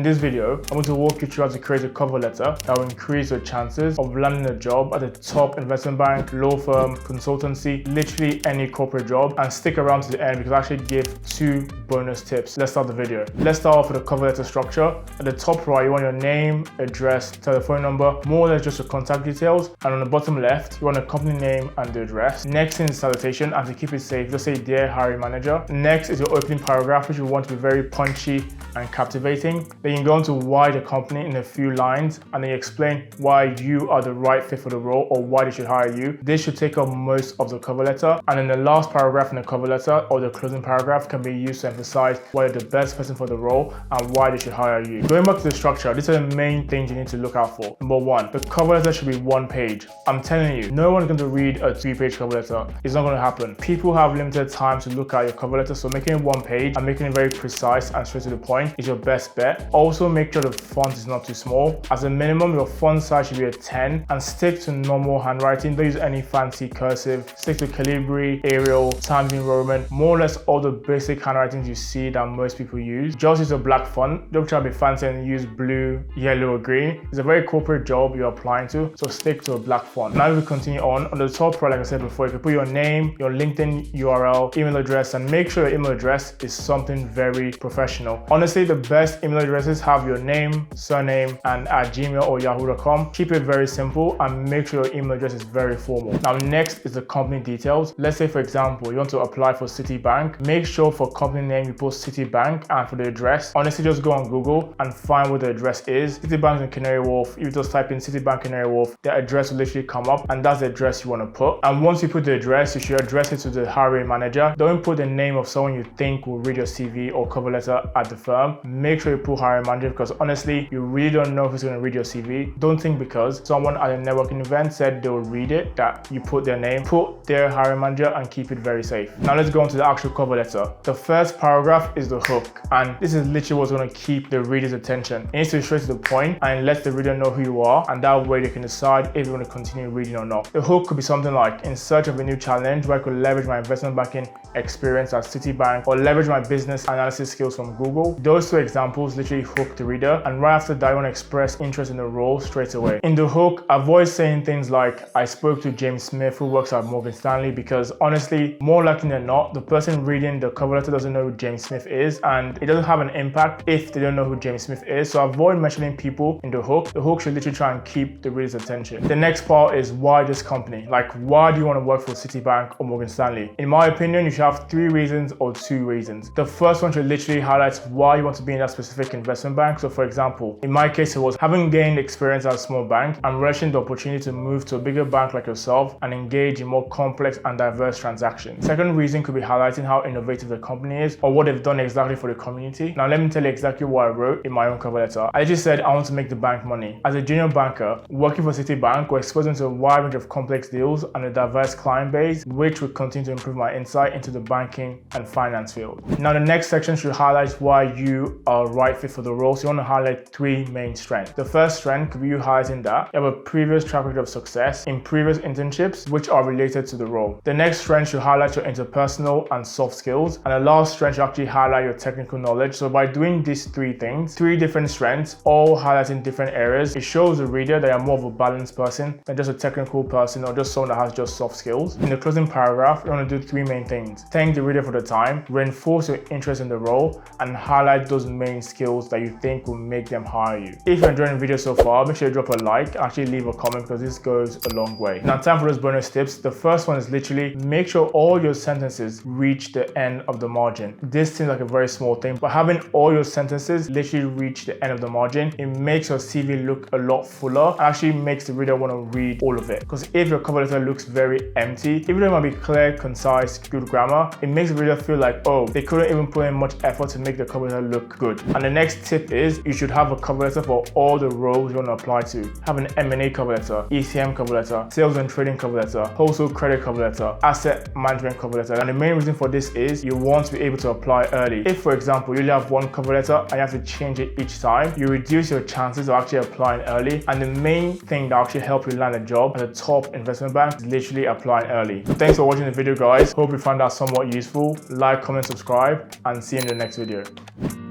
In this video, I'm going to walk you through how to create a cover letter that will increase your chances of landing a job at a top investment bank, law firm, consultancy, literally any corporate job, and stick around to the end because I actually give 2 bonus tips. Let's start the video. Let's start off with the cover letter structure. At the top right, you want your name, address, telephone number, more or less just your contact details. And on the bottom left, you want a company name and the address. Next is salutation, and to keep it safe, just say "Dear Hiring Manager." Next is your opening paragraph, which you want to be very punchy and captivating. Then you go into why the company in a few lines, and then you explain why you are the right fit for the role or why they should hire you. This should take up most of the cover letter. And then the last paragraph in the cover letter or the closing paragraph can be used to emphasize why you're the best person for the role and why they should hire you. Going back to the structure, these are the main things you need to look out for. Number 1, the cover letter should be 1 page. I'm telling you, no one's going to read a 3-page cover letter. It's not going to happen. People have limited time to look at your cover letter, so making it 1 page and making it very precise and straight to the point is your best bet. Also, make sure the font is not too small. As a minimum, your font size should be a 10, and stick to normal handwriting. Don't use any fancy cursive. Stick to Calibri, Arial, Times New Roman, more or less all the basic handwritings you see that most people use. Just use a black font. Don't try to be fancy and use blue, yellow, or green. It's a very corporate job you're applying to, so stick to a black font. Now we continue on the top right, like I said before, you can put your name, your LinkedIn URL, email address, and make sure your email address is something very professional. Honestly, the best email addresses have your name, surname, and at gmail or yahoo.com. Keep it very simple and make sure your email address is very formal. Now next is the company details. Let's say, for example, you want to apply for Citibank. Make sure for company name you put Citibank, and for the address, honestly, just go on Google and find where the address is. Citibank in Canary Wharf. If you just type in Citibank Canary Wharf, the address will literally come up, and that's the address you want to put. And once you put the address, you should address it to the hiring manager. Don't put the name of someone you think will read your CV or cover letter at the firm. Make sure you put hiring manager, because honestly, you really don't know who's going to read your CV. Don't think because someone at a networking event said they'll read it that you put their name. Put their hiring manager and keep it very safe. Now let's go on to the actual cover letter. The first paragraph is the hook, and this is literally what's going to keep the reader's attention. It needs to be straight to the point and let the reader know who you are, and that way they can decide if they want to continue reading or not. The hook could be something like, "In search of a new challenge where I could leverage my investment banking experience at Citibank or leverage my business analysis skills from Google." Those 2 examples literally hook the reader, and right after that, you want to express interest in the role straight away. In the hook, avoid saying things like, "I spoke to James Smith who works at Morgan Stanley," because honestly, more likely than not, the person reading the cover letter doesn't know who James Smith is, and it doesn't have an impact if they don't know who James Smith is. So avoid mentioning people in the hook. The hook should literally try and keep the reader's attention. The next part is why this company. Like, why do you want to work for Citibank or Morgan Stanley? In my opinion, you should have 3 reasons or 2 reasons. The first one should literally highlight why you want to be in that specific investment bank. So for example, in my case, it was having gained experience at a small bank and relishing the opportunity to move to a bigger bank like yourself and engage in more complex and diverse transactions. Second reason could be highlighting how innovative the company is or what they've done exactly for the community. Now let me tell you exactly what I wrote in my own cover letter. I just said I want to make the bank money. As a junior banker, working for Citibank will expose me to a wide range of complex deals and a diverse client base, which will continue to improve my insight into the banking and finance field. Now the next section should highlight why you are right fit for the role. So you want to highlight 3 main strengths. The first strength could be you highlighting that you have a previous track record of success in previous internships which are related to the role. The next strength should highlight your interpersonal and soft skills, and the last strength should actually highlight your technical knowledge. So by doing these 3 things, 3 different strengths, all highlighting different areas, it shows the reader that you're more of a balanced person than just a technical person or just someone that has just soft skills. In the closing paragraph, you want to do 3 main things. Thank the reader for the time, reinforce your interest in the role, and highlight those main skills that you think will make them hire you. If you're enjoying the video so far, make sure you drop a like, actually leave a comment, because this goes a long way. Now time for those bonus tips. The first one is literally make sure all your sentences reach the end of the margin. This seems like a very small thing, but having all your sentences literally reach the end of the margin, it makes your CV look a lot fuller and actually makes the reader want to read all of it. Because if your cover letter looks very empty, even though it might be clear, concise, good grammar, it makes the reader feel like, oh, they couldn't even put in much effort to make the cover letter look good. And the next tip is you should have a cover letter for all the roles you want to apply to. Have an M&A cover letter, ECM cover letter, sales and trading cover letter, wholesale credit cover letter, asset management cover letter. And the main reason for this is you want to be able to apply early. If, for example, you only have 1 cover letter and you have to change it each time, you reduce your chances of actually applying early. And the main thing that actually helps you land a job at a top investment bank is literally applying early. So thanks for watching the video, guys. Hope you found that somewhat useful. Like, comment, subscribe, and see you in the next video.